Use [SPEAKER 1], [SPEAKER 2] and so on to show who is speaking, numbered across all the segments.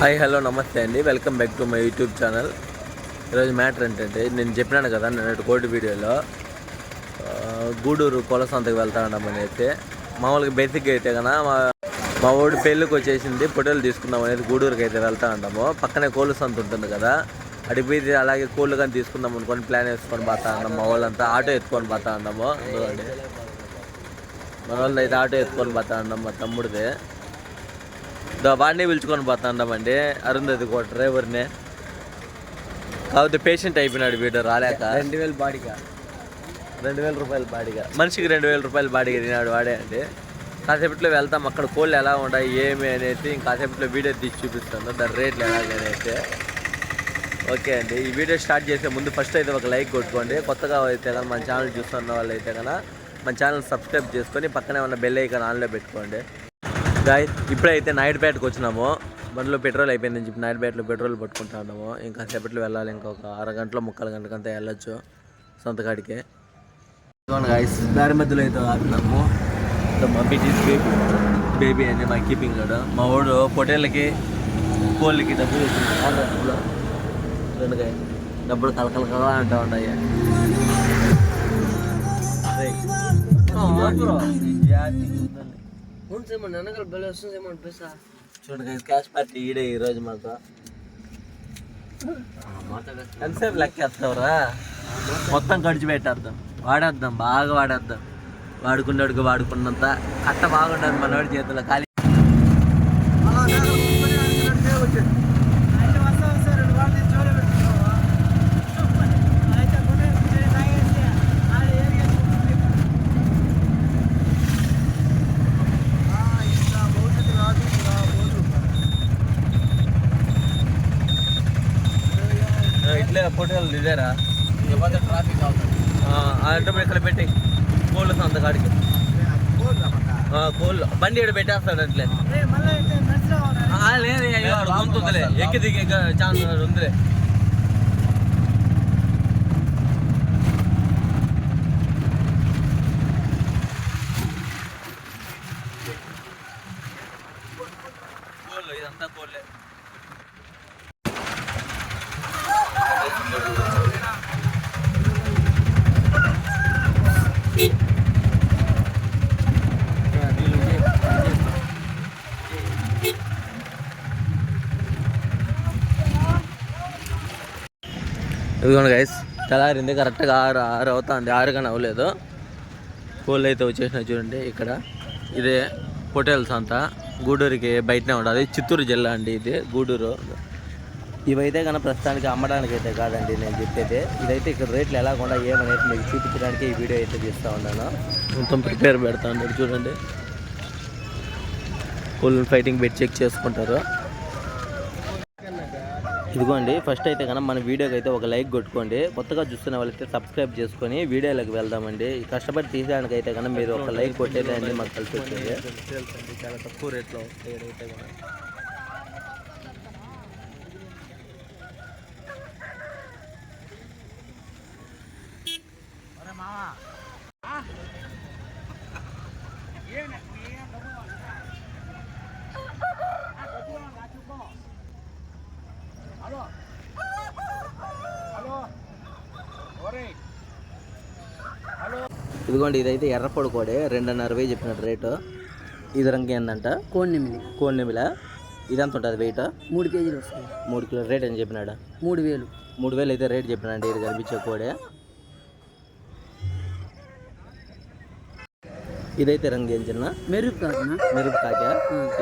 [SPEAKER 1] Hi hello నమస్తే అండి, welcome back to my YouTube channel. ఈరోజు మ్యాటర్ ఏంటంటే, నేను చెప్పినాను కదా నిన్నటి కోటి వీడియోలో గూడూరు కోళ్ళ సంతకు వెళ్తా ఉన్నామని. అయితే మామూలుగా బేసిక్గా అయితే కన్నా మా ఊడి పెళ్ళికి వచ్చేసింది, పొట్టేలు తీసుకుందాం అనేది గూడూరుకి అయితే వెళ్తా ఉంటాము. పక్కనే కోళ్ళ సంత ఉంటుంది కదా, అడిపోయి అలాగే కోళ్ళు కానీ తీసుకుందాం అనుకొని ప్లాన్ వేసుకొని పోతా ఉన్నాం. మా వాళ్ళంతా ఆటో ఎత్తుకొని పోతా ఉన్నాము. మన వాళ్ళు అయితే ఆటో ఎత్తుకొని పోతా ఉన్నాం. మా తమ్ముడిది వాడిని పిలుచుకొని పోతా ఉన్నామండి, అరుంధతి కూడా డ్రైవర్ని. కాకపోతే పేషెంట్ అయిపోయినాడు వీడు, రాలేక
[SPEAKER 2] 2000 బాడీగా
[SPEAKER 1] 2000 రూపాయలు బాడీగా, మనిషికి 2000 రూపాయలు బాడీగా తినాడు వాడే అండి. కాసేపట్లో వెళ్తాం, అక్కడ కోళ్ళు ఎలా ఉన్నాయి ఏమి అనేది ఇంకాసేపట్లో వీడియో తీసి చూపిస్తాను, దాని రేట్లు ఎలాగైతే. ఓకే అండి, ఈ వీడియో స్టార్ట్ చేసే ముందు ఫస్ట్ అయితే ఒక లైక్ కొట్టుకోండి. కొత్తగా అయితే కానీ మన ఛానల్ చూస్తున్న వాళ్ళు అయితే కన్నా మన ఛానల్ సబ్స్క్రైబ్ చేసుకొని పక్కనే ఉన్న బెల్ ఐకాన్ ఆన్లో పెట్టుకోండి. గాయ్స్, ఇప్పుడైతే నాయుడుపేటకు వచ్చినాము. బండిలో పెట్రోల్ అయిపోయిందని చెప్పి నాయుడుపేటలో పెట్రోల్ పట్టుకుంటా ఉన్నాము. ఇంకా సేపట్లో వెళ్ళాలి, ఇంకొక అరగంటలో 3 గంటలకంతా వెళ్ళొచ్చు సొంతకాడికి. గాయ్స్, దారి మధ్యలో అయితే ఆపినాము. మా బిటీస్ బేబీ అని మా కీపింగ్ కాడు. మా వాడు పొటేళ్ళకి కోళ్ళకి డబ్బులు ఇస్తున్నాడు. డబ్బులు కలకలకలా అంటూ ఉన్నాయి. చూడండి, క్యాష్ పార్టీ ఈడే ఈరోజు మాకు. ఎంతసేపు లెక్కేస్తావురా, మొత్తం ఖర్చు పెట్టేద్దాం, వాడేద్దాం, బాగా వాడేద్దాం. వాడుకున్నాడుగా వాడుకున్నంత కట్ట బాగుండదు మనవాడి చేతుల్లో. ఖాళీ ఇట్లే పొట్టేలు ఇదేరా,
[SPEAKER 2] ట్రాఫిక్ అవుతుంది
[SPEAKER 1] అంటే ఇక్కడ పెట్టి కోళ్ళు సంతకాడికి కోళ్ళు బండి ఇక్కడ పెట్టేస్తాడు అట్లే. లేదు గొంతుందిలే, ఎక్కి దిగి ఛాన్స్ ఉందిలే. కోళ్ళు ఇదంతా కోళ్ళే. ఇదిగోండి గైస్, తెల్లారింది కరెక్ట్గా 6 అవుతుంది, 6 కానీ అవ్వలేదు. కోళ్ళు అయితే వచ్చేసినాయి చూడండి. ఇక్కడ ఇదే పొటేల్ సంత, గూడూరుకి బయటనే ఉంటుంది. చిత్తూరు జిల్లా అండి ఇది, గూడూరు. ఇవైతే కన్నా ప్రస్తుతానికి అమ్మడానికి అయితే కాదండి నేను చెప్పేది. ఇదైతే ఇక్కడ రేట్లు ఎలాగకుండా ఏమనేది మీకు చూపించడానికి ఈ వీడియో అయితే తీస్తూ ఉన్నాను. మొత్తం ప్రిపేర్ పెడతా ఉన్నాడు చూడండి. కోళ్ళు ఫైటింగ్ పెట్టి చెక్ చేసుకుంటారు. ఇదిగోండి, ఫస్ట్ అయితే కన్నా మన వీడియోకి అయితే ఒక లైక్ కొట్టుకోండి. కొత్తగా చూస్తున్న వాళ్ళైతే సబ్స్క్రైబ్ చేసుకొని వీడియోలోకి వెళ్దామండి. కష్టపడి తీసేదానికి అయితే కన్నా మీరు ఒక లైక్ కొట్టేదే అండి మాకు కలిసి వచ్చేది. చాలా తక్కువ రేట్లో అయితే కన్నా. ఇదిగోండి, ఇదైతే ఎర్రపొడి కోడే, 2.5 చెప్పినట్టు రేటు. ఇది రంగు ఏంటంట కోన్నెమిల. ఇదంతా ఉంటుంది వెయిట్
[SPEAKER 2] 3 కేజీలు వస్తుంది.
[SPEAKER 1] 3 కిలో రేట్ అని చెప్పినాడు.
[SPEAKER 2] 3000
[SPEAKER 1] అయితే రేట్ చెప్పినాడు. ఇది కనిపించే కోడే. ఇదైతే రంగు ఏం చిన్న
[SPEAKER 2] మెరుపు
[SPEAKER 1] కాక.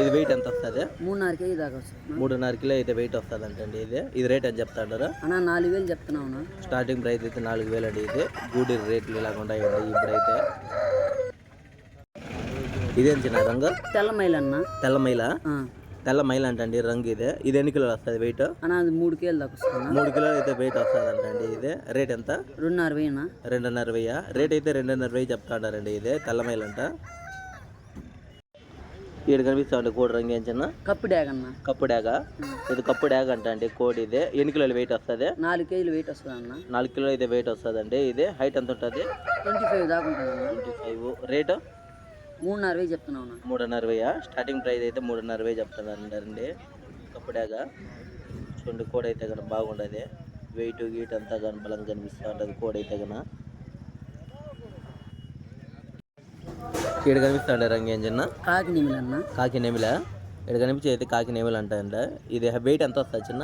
[SPEAKER 1] ఇది వెయిట్ ఎంత వస్తుంది?
[SPEAKER 2] 3.5 కేజీ దాకా వస్తుంది.
[SPEAKER 1] 3.5 కిలో అయితే వెయిట్ వస్తుంది అంటండి. ఇది రేట్ అని చెప్తాడారు.
[SPEAKER 2] 4000 చెప్తున్నావు.
[SPEAKER 1] స్టార్టింగ్ ప్రైస్ అయితే 4000 అండి. ఇది గూడూరు రేట్లు ఇలాగ ఉంటాయి ఇప్పుడైతే. ఇదేం చిన్న రంగు?
[SPEAKER 2] తెల్లమైల.
[SPEAKER 1] తెల్ల మైల్ అంటండి రంగు ఇది. ఇది ఎన్ని కిలోలు వస్తుంది వెయిట్?
[SPEAKER 2] అన్న అది 3 కేజీలు దాకా వస్తుంది అన్న.
[SPEAKER 1] 3 కిలోలు అయితే వెయిట్ వస్తుంది అంటండి ఇది. రేట్ ఎంత?
[SPEAKER 2] 2.5 అన్న.
[SPEAKER 1] 2.5. రేట్ అయితే 2.5 చెప్తాడారండి. ఇది తెల్ల మైల్ అంట. ఇక్కడ కనిపిస్తుంది కోడి రంగు ఏం చిన్న
[SPEAKER 2] కప్పు డ్యాగ్ అన్న.
[SPEAKER 1] కప్పు డ్యాగా? ఇది కప్పు డ్యాగ్ అంట అండి కోడి. ఇది ఎన్ని కిలోలు వెయిట్ వస్తుంది?
[SPEAKER 2] 4 కేజీలు వెయిట్ వస్తుంది అన్న.
[SPEAKER 1] 4 కిలోలు అయితే వెయిట్ వస్తుంది అండి. ఇది హైట్ ఎంత ఉంటుంది?
[SPEAKER 2] 25 దాకా ఉంటుంది అన్న.
[SPEAKER 1] 25. రేటు
[SPEAKER 2] 3.5 చెప్తున్నావు అన్న.
[SPEAKER 1] 3.5. స్టార్టింగ్ ప్రైస్ అయితే 3.5 చెప్తున్నారండి. కప్పు డ్యాగా చూడండి. కోడి అయితే కనుక బాగుండదు. వెయిట్ గీట్ అంతా కానీ బలంగా కనిపిస్తూ ఉంటుంది కోడి అయితే కనుక. ఇక్కడ కనిపిస్తాండే రంగు ఏం చిన్న
[SPEAKER 2] కాకి నిమిలి అన్న.
[SPEAKER 1] కాకి నెమిల. ఇక్కడ కనిపించే అయితే కాకి నెమిలి అంటాయంట. ఇది వెయిట్ ఎంత వస్తుంది చిన్న?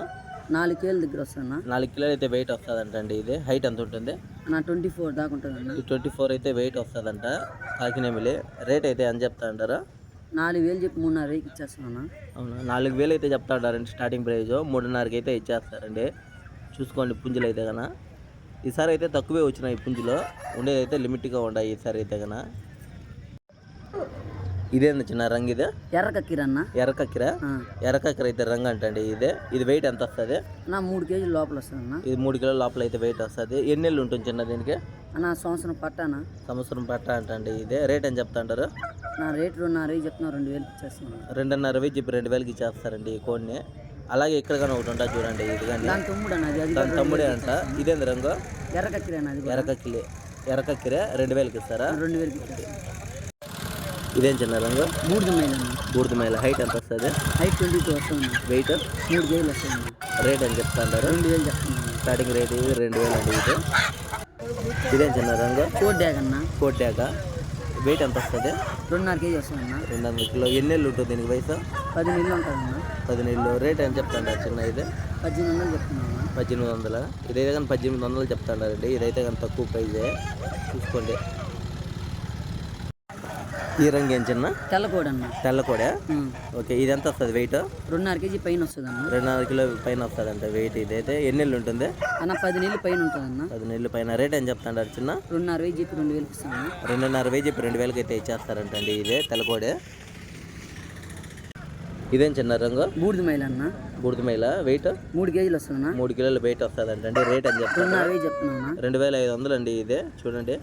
[SPEAKER 2] 4 కేజీల దగ్గర వస్తుంది అన్న.
[SPEAKER 1] 4 కిలోలు అయితే వెయిట్ వస్తుందంటండి. ఇది హైట్ ఎంత ఉంటుంది?
[SPEAKER 2] నా 24 దాకా ఉంటుంది అన్న.
[SPEAKER 1] 24 అయితే వెయిట్ వస్తుందంట కాకి నెమిలి. రేట్ అయితే ఎంత చెప్తా అంటారా?
[SPEAKER 2] 4,000 చెప్పి 3.5కి ఇచ్చేస్తాను అన్న.
[SPEAKER 1] అవునా? 4,000 అయితే చెప్తా ఉంటారండి స్టార్టింగ్ ప్రైస్. 3.5కి అయితే ఇచ్చేస్తారండి. చూసుకోండి పుంజులు అయితే కన్నా. ఈసారి అయితే తక్కువే వచ్చినాయి పుంజులు. ఉండేది అయితే లిమిట్గా ఉన్నాయి ఈసారి అయితే కన్నా. ఇదేంది చిన్న రంగు? ఇది
[SPEAKER 2] ఎర్ర కక్కిర అన్న.
[SPEAKER 1] ఎర్రకక్కిర. ఎర్రకక్కిర అయితే రంగు అంటండి. ఇది వెయిట్ ఎంత వస్తుంది?
[SPEAKER 2] నా 3 కేజీల లోపల వస్తుంది అన్న.
[SPEAKER 1] ఇది 3 కిలోల లోపల అయితే వెయిట్ వస్తుంది. ఎన్ని నెలలు ఉంటుంది చిన్న దీనికి?
[SPEAKER 2] అన్న సంవత్సరం పట్టానా.
[SPEAKER 1] సంవత్సరం పట్ట అంటండి. ఇదే రేట్ అని చెప్తా అంటారు?
[SPEAKER 2] నా రేట్ 2.5 చెప్తున్నా. 2,000కి ఇచ్చేస్తాను.
[SPEAKER 1] 2.5 చెప్పి 2,000కి ఇచ్చేస్తారండి ఈ కోడిని. అలాగే ఇక్కడ కానీ ఒకటి ఉంటుంది చూడండి. ఇది కానీ
[SPEAKER 2] దాని తమ్ముడు అన్న. అది
[SPEAKER 1] దాని తమ్ముడే అంట. ఇదేంది రంగు?
[SPEAKER 2] ఎర్ర కక్కిర అన్న. అది
[SPEAKER 1] ఎర్రకక్కిర 2,000కి ఇస్తారా?
[SPEAKER 2] 2,000కి ఇచ్చేస్తాను.
[SPEAKER 1] ఇదేం చిన్న రంగు?
[SPEAKER 2] బూడిద మైల్ అన్న.
[SPEAKER 1] బూడిద మైల. హైట్ ఎంత వస్తుంది?
[SPEAKER 2] హైట్ 22 వస్తుంది అన్న.
[SPEAKER 1] వెయిట్
[SPEAKER 2] 3 కేజీలు వస్తుంది అన్న.
[SPEAKER 1] రేట్ అని చెప్తా అంటారు?
[SPEAKER 2] 2,000 చెప్తున్నాను.
[SPEAKER 1] స్టార్టింగ్ రేట్ 2,000 అండి. ఇదేం చిన్న రంగు?
[SPEAKER 2] కోట్ డ్యాగ్ అన్న.
[SPEAKER 1] కోట్యాక. వెయిట్ ఎంత వస్తుంది?
[SPEAKER 2] 2.5 కేజీ వస్తుంది అన్న.
[SPEAKER 1] 2.5 కిలో. ఎన్ని నెలలు ఉంటుంది దీనికి వయసు?
[SPEAKER 2] 10 నెలలు ఉంటుంది అన్న.
[SPEAKER 1] 10 నెలలు. రేట్ అని చెప్తాంటారు చిన్న? ఇది
[SPEAKER 2] 1,800 చెప్తున్నాను అన్న.
[SPEAKER 1] 1,800. ఇదైతే కానీ 1,800 చెప్తాంటారండి. ఇదైతే కానీ తక్కువ ప్రైజే. చూసుకోండి. ఈ రంగు ఏం చిన్న?
[SPEAKER 2] తెల్లకోడి అన్న.
[SPEAKER 1] తెల్లకోడే. ఓకే. ఇది ఎంత వస్తుంది వెయిట్?
[SPEAKER 2] 2.5 కేజీ పైన వస్తుంది అన్న.
[SPEAKER 1] 2.5 కిలో పైన వస్తుందంట వెయిట్. ఇదైతే ఎన్ని నెలలు ఉంటుంది?
[SPEAKER 2] అన్న 10 నెలలు పైన ఉంటుంది అన్న.
[SPEAKER 1] 10 నెలలు పైన. రేట్ అని చెప్తాంటారు చిన్న?
[SPEAKER 2] 2.5 చెప్పి 2,000కి ఇస్తాను.
[SPEAKER 1] 2.5 చెప్పి 2,000కి అయితే ఇచ్చేస్తారంటండి. ఇదే తెల్లకోడే. ఇదేం చిన్న రంగు?
[SPEAKER 2] బూడిద మైల్ అన్న.
[SPEAKER 1] బూడిద మైల. వెయిట్
[SPEAKER 2] 3 కేజీలు వస్తుంది అన్న.
[SPEAKER 1] 3 కిలోల వెయిట్ వస్తుందంటండి. రేట్ అని చెప్తాను?
[SPEAKER 2] 2.5 చెప్తున్నాను అన్న.
[SPEAKER 1] 2,500 అండి. ఇదే చూడండి.